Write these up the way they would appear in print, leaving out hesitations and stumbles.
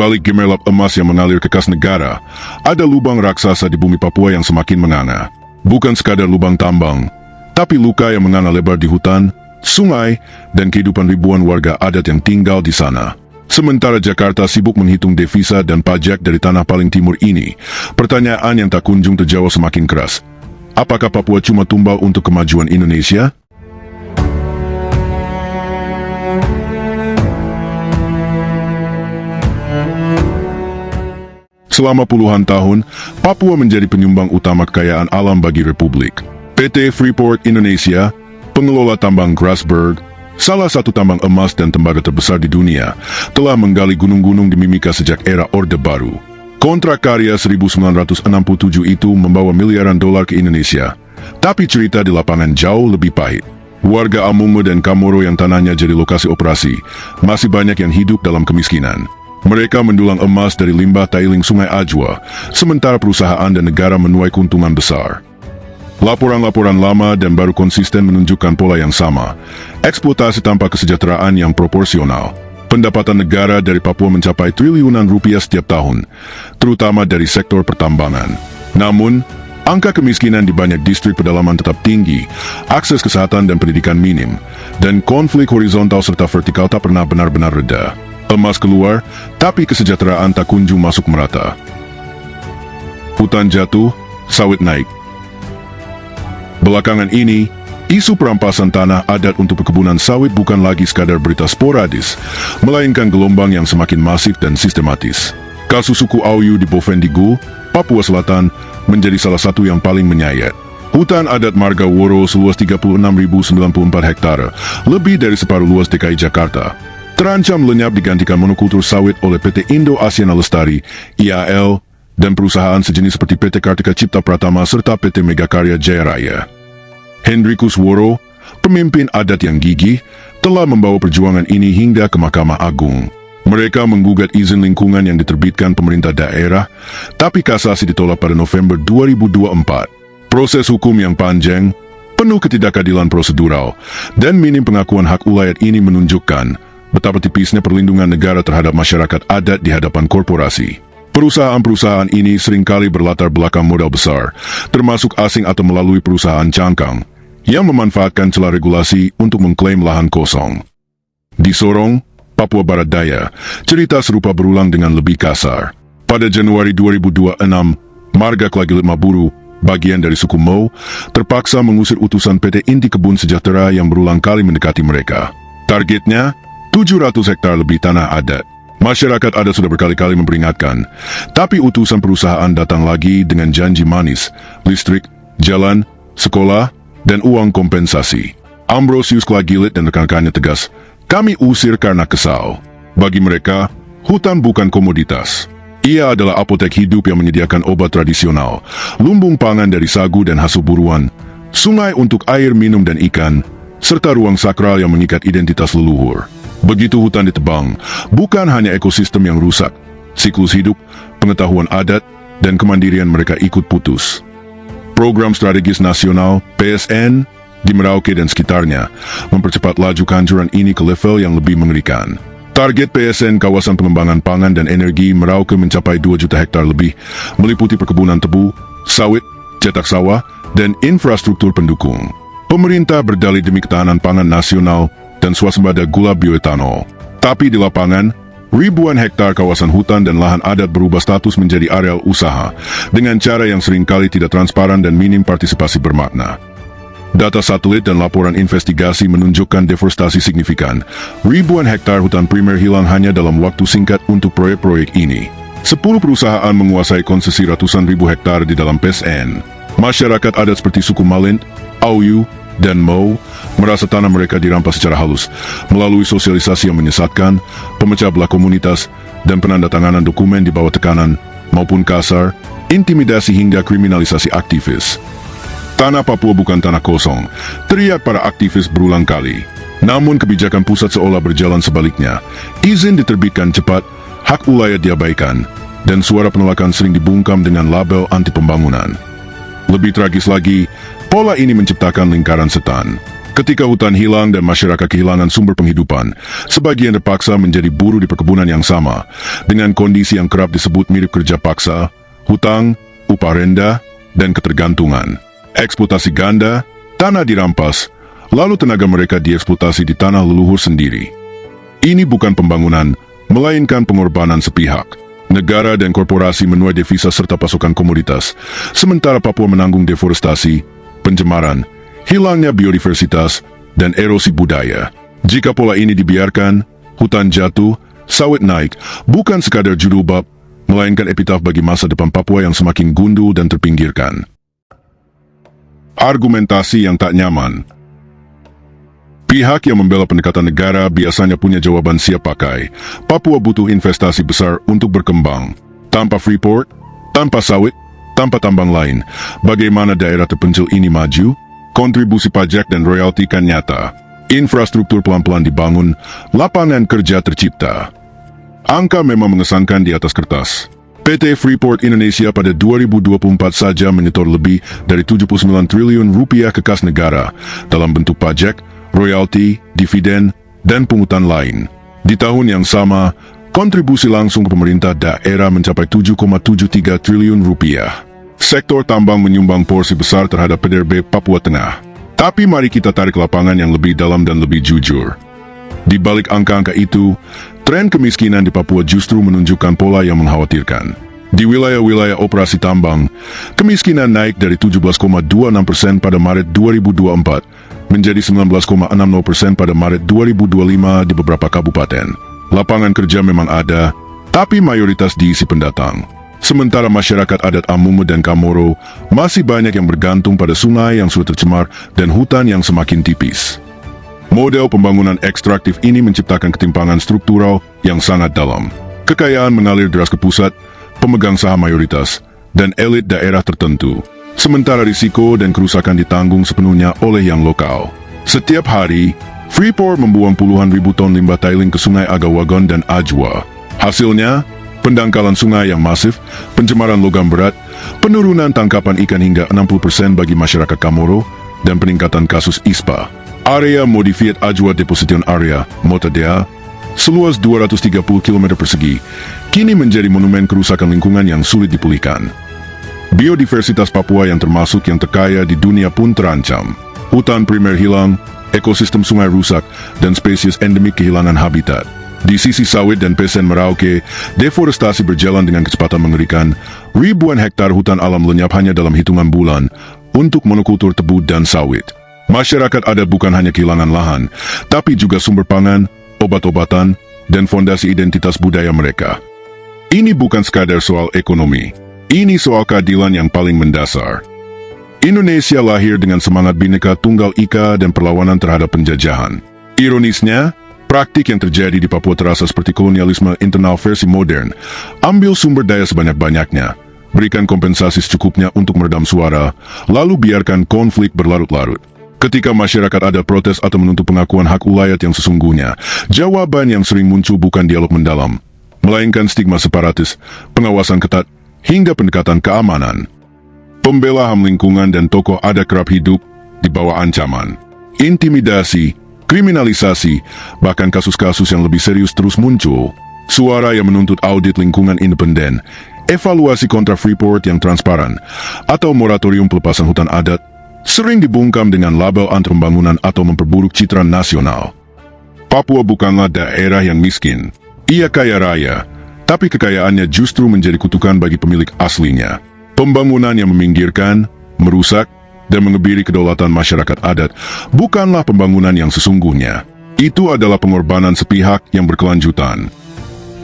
balik gemerlap emas yang mengalir ke kas negara, ada lubang raksasa di bumi Papua yang semakin menganga. Bukan sekadar lubang tambang, tapi luka yang menganga lebar di hutan, sungai, dan kehidupan ribuan warga adat yang tinggal di sana. Sementara Jakarta sibuk menghitung devisa dan pajak dari tanah paling timur ini, pertanyaan yang tak kunjung terjawab semakin keras. Apakah Papua cuma tumbal untuk kemajuan Indonesia? Selama puluhan tahun, Papua menjadi penyumbang utama kekayaan alam bagi Republik. PT Freeport Indonesia, pengelola tambang Grasberg, salah satu tambang emas dan tembaga terbesar di dunia, telah menggali gunung-gunung di Mimika sejak era Orde Baru. Kontrak karya 1967 itu membawa miliaran dolar ke Indonesia. Tapi cerita di lapangan jauh lebih pahit. Warga Amume dan Kamoro yang tanahnya jadi lokasi operasi, masih banyak yang hidup dalam kemiskinan. Mereka mendulang emas dari limbah tailing Sungai Ajwa, sementara perusahaan dan negara menuai keuntungan besar. Laporan-laporan lama dan baru konsisten menunjukkan pola yang sama. Eksploitasi tanpa kesejahteraan yang proporsional. Pendapatan negara dari Papua mencapai triliunan rupiah setiap tahun, terutama dari sektor pertambangan. Namun, angka kemiskinan di banyak distrik pedalaman tetap tinggi, akses kesehatan dan pendidikan minim, dan konflik horizontal serta vertikal tak pernah benar-benar reda. Emas keluar, tapi kesejahteraan tak kunjung masuk merata. Hutan jatuh, sawit naik. Belakangan ini, isu perampasan tanah adat untuk perkebunan sawit bukan lagi sekadar berita sporadis, melainkan gelombang yang semakin masif dan sistematis. Kasus suku Auyu di Bovendigul, Papua Selatan, menjadi salah satu yang paling menyayat. Hutan adat Marga Woro seluas 36.094 hektare, lebih dari separuh luas DKI Jakarta, terancam lenyap digantikan monokultur sawit oleh PT Indo Asiana Lestari, IAL, dan perusahaan sejenis seperti PT Kartika Cipta Pratama serta PT Megakarya Jaya Raya. Hendrikus Woro, pemimpin adat yang gigih, telah membawa perjuangan ini hingga ke Mahkamah Agung. Mereka menggugat izin lingkungan yang diterbitkan pemerintah daerah, tapi kasasi ditolak pada November 2024. Proses hukum yang panjang, penuh ketidakadilan prosedural, dan minim pengakuan hak ulayat ini menunjukkan betapa tipisnya perlindungan negara terhadap masyarakat adat di hadapan korporasi. Perusahaan-perusahaan ini seringkali berlatar belakang modal besar, termasuk asing atau melalui perusahaan cangkang, yang memanfaatkan celah regulasi untuk mengklaim lahan kosong. Di Sorong, Papua Barat Daya, cerita serupa berulang dengan lebih kasar. Pada Januari 2026, Marga Klagilit Maburu, bagian dari suku Mau, terpaksa mengusir utusan PT Inti Kebun Sejahtera yang berulang kali mendekati mereka. Targetnya, 700 hektar lebih tanah adat. Masyarakat adat sudah berkali-kali memperingatkan, tapi utusan perusahaan datang lagi dengan janji manis, listrik, jalan, sekolah, dan uang kompensasi. Ambrosius Klagilit dan rekan-rekannya tegas, kami usir karena kesal. Bagi mereka, hutan bukan komoditas. Ia adalah apotek hidup yang menyediakan obat tradisional, lumbung pangan dari sagu dan hasil buruan, sungai untuk air minum dan ikan, serta ruang sakral yang mengikat identitas leluhur. Begitu hutan ditebang, bukan hanya ekosistem yang rusak, siklus hidup, pengetahuan adat, dan kemandirian mereka ikut putus. Program Strategis Nasional, PSN, di Merauke dan sekitarnya, mempercepat laju kehancuran ini ke level yang lebih mengerikan. Target PSN kawasan pengembangan pangan dan energi Merauke mencapai 2 juta hektar lebih, meliputi perkebunan tebu, sawit, cetak sawah, dan infrastruktur pendukung. Pemerintah berdalih demi ketahanan pangan nasional dan swasembada gula bioetanol. Tapi di lapangan, ribuan hektar kawasan hutan dan lahan adat berubah status menjadi areal usaha, dengan cara yang seringkali tidak transparan dan minim partisipasi bermakna. Data satelit dan laporan investigasi menunjukkan deforestasi signifikan. Ribuan hektar hutan primer hilang hanya dalam waktu singkat untuk proyek-proyek ini. 10 perusahaan menguasai konsesi ratusan ribu hektar di dalam PSN. Masyarakat adat seperti suku Malint, Auyu, dan Mau merasa tanah mereka dirampas secara halus melalui sosialisasi yang menyesatkan, pemecah belah komunitas, dan penandatanganan dokumen di bawah tekanan maupun kasar, intimidasi hingga kriminalisasi aktivis. Tanah Papua bukan tanah kosong, teriak para aktivis berulang kali. Namun kebijakan pusat seolah berjalan sebaliknya. Izin diterbitkan cepat, hak ulayat diabaikan, dan suara penolakan sering dibungkam dengan label anti pembangunan. Lebih tragis lagi, pola ini menciptakan lingkaran setan. Ketika hutan hilang dan masyarakat kehilangan sumber penghidupan, sebagian terpaksa menjadi buruh di perkebunan yang sama, dengan kondisi yang kerap disebut mirip kerja paksa, hutang, upah rendah, dan ketergantungan. Eksploitasi ganda, tanah dirampas, lalu tenaga mereka dieksploitasi di tanah leluhur sendiri. Ini bukan pembangunan, melainkan pengorbanan sepihak. Negara dan korporasi menuai devisa serta pasokan komoditas, sementara Papua menanggung deforestasi, pencemaran, hilangnya biodiversitas, dan erosi budaya. Jika pola ini dibiarkan, hutan jatuh, sawit naik, bukan sekadar judul bab, melainkan epitaf bagi masa depan Papua yang semakin gundul dan terpinggirkan. Argumentasi yang tak nyaman. Pihak yang membela pendekatan negara biasanya punya jawaban siap pakai. Papua butuh investasi besar untuk berkembang. Tanpa Freeport, tanpa sawit, tanpa tambang lain, bagaimana daerah terpencil ini maju? Kontribusi pajak dan royalti kan nyata. Infrastruktur pelan-pelan dibangun, lapangan kerja tercipta. Angka memang mengesankan di atas kertas. PT Freeport Indonesia pada 2024 saja menyetor lebih dari 79 triliun rupiah ke kas negara dalam bentuk pajak, royalti, dividen, dan pungutan lain. Di tahun yang sama, kontribusi langsung ke pemerintah daerah mencapai 7,73 triliun rupiah. Sektor tambang menyumbang porsi besar terhadap PDRB Papua Tengah. Tapi mari kita tarik lapangan yang lebih dalam dan lebih jujur. Di balik angka-angka itu, tren kemiskinan di Papua justru menunjukkan pola yang mengkhawatirkan. Di wilayah-wilayah operasi tambang, kemiskinan naik dari 17,26% pada Maret 2024 menjadi 19,60% pada Maret 2025 di beberapa kabupaten. Lapangan kerja memang ada, tapi mayoritas diisi pendatang. Sementara masyarakat adat Amumu dan Kamoro masih banyak yang bergantung pada sungai yang sudah tercemar dan hutan yang semakin tipis. Model pembangunan ekstraktif ini menciptakan ketimpangan struktural yang sangat dalam. Kekayaan mengalir deras ke pusat, pemegang saham mayoritas, dan elit daerah tertentu. Sementara risiko dan kerusakan ditanggung sepenuhnya oleh yang lokal. Setiap hari, Freeport membuang puluhan ribu ton limbah tailing ke sungai Agawagon dan Ajwa. Hasilnya, pendangkalan sungai yang masif, pencemaran logam berat, penurunan tangkapan ikan hingga 60% bagi masyarakat Kamoro, dan peningkatan kasus ISPA. Area Modified Ajwa Deposition Area, MOTADEA, seluas 230 km persegi, kini menjadi monumen kerusakan lingkungan yang sulit dipulihkan. Biodiversitas Papua yang termasuk yang terkaya di dunia pun terancam. Hutan primer hilang, ekosistem sungai rusak, dan spesies endemik kehilangan habitat. Di sisi sawit dan pesen Merauke, deforestasi berjalan dengan kecepatan mengerikan. Ribuan hektar hutan alam lenyap hanya dalam hitungan bulan untuk monokultur tebu dan sawit. Masyarakat adat bukan hanya kehilangan lahan, tapi juga sumber pangan, obat-obatan, dan fondasi identitas budaya mereka. Ini bukan sekadar soal ekonomi. Ini soal keadilan yang paling mendasar. Indonesia lahir dengan semangat Bhinneka Tunggal Ika dan perlawanan terhadap penjajahan. Ironisnya, praktik yang terjadi di Papua terasa seperti kolonialisme internal versi modern. Ambil sumber daya sebanyak-banyaknya, berikan kompensasi secukupnya untuk meredam suara, lalu biarkan konflik berlarut-larut. Ketika masyarakat ada protes atau menuntut pengakuan hak ulayat yang sesungguhnya, jawaban yang sering muncul bukan dialog mendalam, melainkan stigma separatis, pengawasan ketat, hingga pendekatan keamanan. Pembela HAM lingkungan dan tokoh adat kerap hidup di bawah ancaman. Intimidasi, kriminalisasi, bahkan kasus-kasus yang lebih serius terus muncul. Suara yang menuntut audit lingkungan independen, evaluasi kontra Freeport yang transparan, atau moratorium pelepasan hutan adat, sering dibungkam dengan label anti-pembangunan atau memperburuk citra nasional. Papua bukanlah daerah yang miskin. Ia kaya raya, tapi kekayaannya justru menjadi kutukan bagi pemilik aslinya. Pembangunan yang meminggirkan, merusak, dan mengebiri kedaulatan masyarakat adat bukanlah pembangunan yang sesungguhnya. Itu adalah pengorbanan sepihak yang berkelanjutan.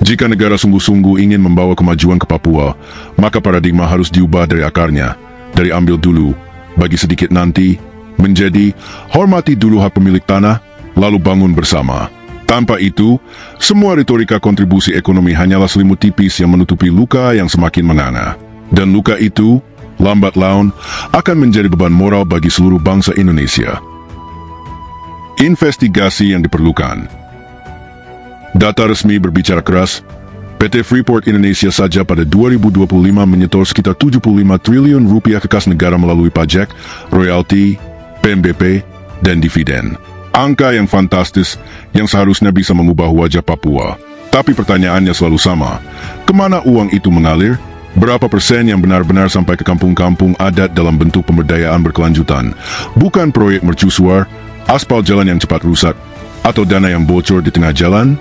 Jika negara sungguh-sungguh ingin membawa kemajuan ke Papua, maka paradigma harus diubah dari akarnya, dari ambil dulu, bagi sedikit nanti, menjadi hormati dulu hak pemilik tanah, lalu bangun bersama. Tanpa itu, semua retorika kontribusi ekonomi hanyalah selimut tipis yang menutupi luka yang semakin menganga. Dan luka itu, lambat laun, akan menjadi beban moral bagi seluruh bangsa Indonesia. Investigasi yang diperlukan. Data resmi berbicara keras, PT Freeport Indonesia saja pada 2025 menyetor sekitar 75 triliun rupiah ke kas negara melalui pajak, royalti, PMBP, dan dividen. Angka yang fantastis yang seharusnya bisa mengubah wajah Papua. Tapi pertanyaannya selalu sama, kemana uang itu mengalir? Berapa persen yang benar-benar sampai ke kampung-kampung adat dalam bentuk pemberdayaan berkelanjutan? Bukan proyek mercusuar, aspal jalan yang cepat rusak, atau dana yang bocor di tengah jalan?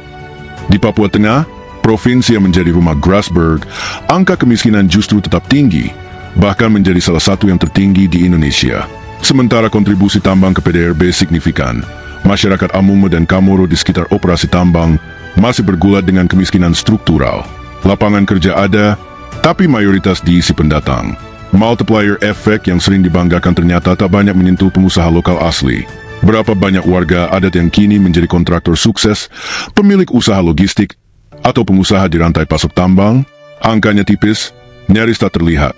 Di Papua Tengah, provinsi yang menjadi rumah Grasberg, angka kemiskinan justru tetap tinggi, bahkan menjadi salah satu yang tertinggi di Indonesia. Sementara kontribusi tambang ke PDRB signifikan, masyarakat Amume dan Kamoro di sekitar operasi tambang masih bergulat dengan kemiskinan struktural. Lapangan kerja ada, tapi mayoritas diisi pendatang. Multiplier effect yang sering dibanggakan ternyata tak banyak menyentuh pengusaha lokal asli. Berapa banyak warga adat yang kini menjadi kontraktor sukses, pemilik usaha logistik, atau pengusaha di rantai pasok tambang? Angkanya tipis, nyaris tak terlihat.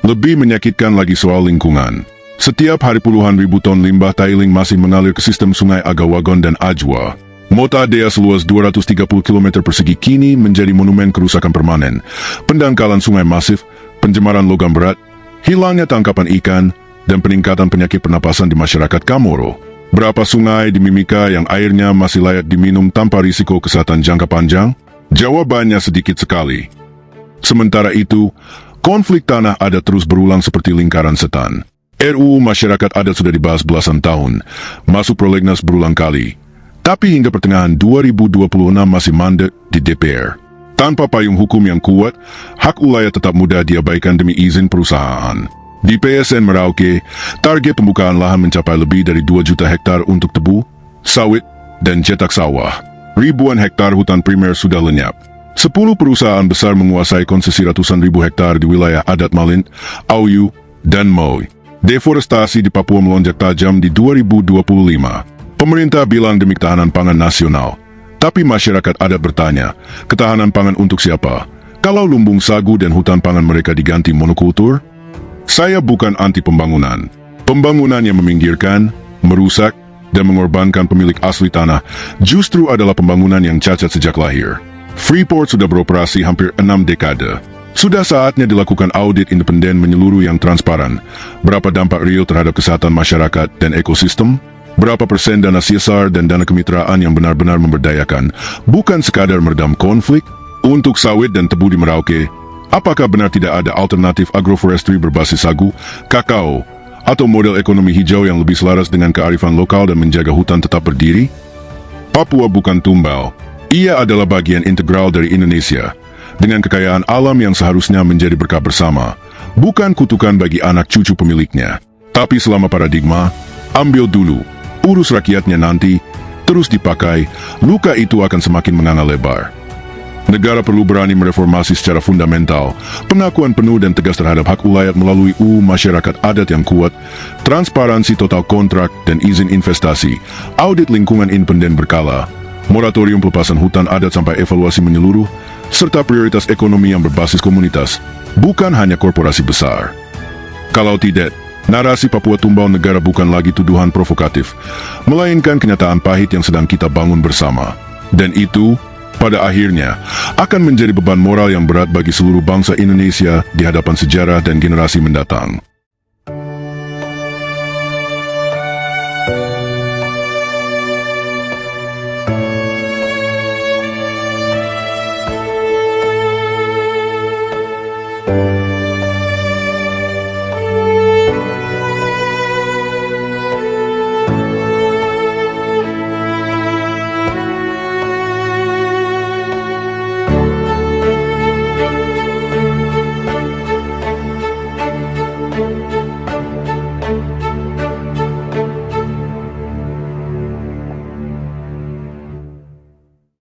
Lebih menyakitkan lagi soal lingkungan. Setiap hari puluhan ribu ton limbah tailing masih mengalir ke sistem sungai Agawagon dan Ajwa. Mota Dea seluas 230 km persegi kini menjadi monumen kerusakan permanen, pendangkalan sungai masif, pencemaran logam berat, hilangnya tangkapan ikan, dan peningkatan penyakit pernapasan di masyarakat Kamoro. Berapa sungai di Mimika yang airnya masih layak diminum tanpa risiko kesehatan jangka panjang? Jawabannya sedikit sekali. Sementara itu, konflik tanah adat terus berulang seperti lingkaran setan. RUU Masyarakat Adat sudah dibahas belasan tahun, masuk prolegnas berulang kali. Tapi hingga pertengahan 2026 masih mandek di DPR. Tanpa payung hukum yang kuat, hak ulayat tetap mudah diabaikan demi izin perusahaan. Di PSN Merauke, target pembukaan lahan mencapai lebih dari 2 juta hektar untuk tebu, sawit, dan cetak sawah. Ribuan hektar hutan primer sudah lenyap. 10 perusahaan besar menguasai konsesi ratusan ribu hektar di wilayah adat Malint, Auyu, dan Moi. Deforestasi di Papua melonjak tajam di 2025. Pemerintah bilang demi ketahanan pangan nasional. Tapi masyarakat adat bertanya, ketahanan pangan untuk siapa? Kalau lumbung sagu dan hutan pangan mereka diganti monokultur? Saya bukan anti pembangunan. Pembangunan yang meminggirkan, merusak, dan mengorbankan pemilik asli tanah justru adalah pembangunan yang cacat sejak lahir. Freeport sudah beroperasi hampir 6 dekade. Sudah saatnya dilakukan audit independen menyeluruh yang transparan. Berapa dampak real terhadap kesehatan masyarakat dan ekosistem? Berapa persen dana CSR dan dana kemitraan yang benar-benar memberdayakan, bukan sekadar meredam konflik? Untuk sawit dan tebu di Merauke, apakah benar tidak ada alternatif agroforestry berbasis sagu, kakao, atau model ekonomi hijau yang lebih selaras dengan kearifan lokal dan menjaga hutan tetap berdiri? Papua bukan tumbal. Ia adalah bagian integral dari Indonesia, dengan kekayaan alam yang seharusnya menjadi berkah bersama, bukan kutukan bagi anak cucu pemiliknya. Tapi selama paradigma, ambil dulu, urus rakyatnya nanti, terus dipakai, luka itu akan semakin menganga lebar. Negara perlu berani mereformasi secara fundamental, pengakuan penuh dan tegas terhadap hak ulayat melalui UU Masyarakat Adat yang kuat, transparansi total kontrak dan izin investasi, audit lingkungan independen berkala, moratorium pelepasan hutan adat sampai evaluasi menyeluruh, serta prioritas ekonomi yang berbasis komunitas, bukan hanya korporasi besar. Kalau tidak, narasi Papua tumbal negara bukan lagi tuduhan provokatif, melainkan kenyataan pahit yang sedang kita bangun bersama. Dan itu, pada akhirnya, akan menjadi beban moral yang berat bagi seluruh bangsa Indonesia di hadapan sejarah dan generasi mendatang.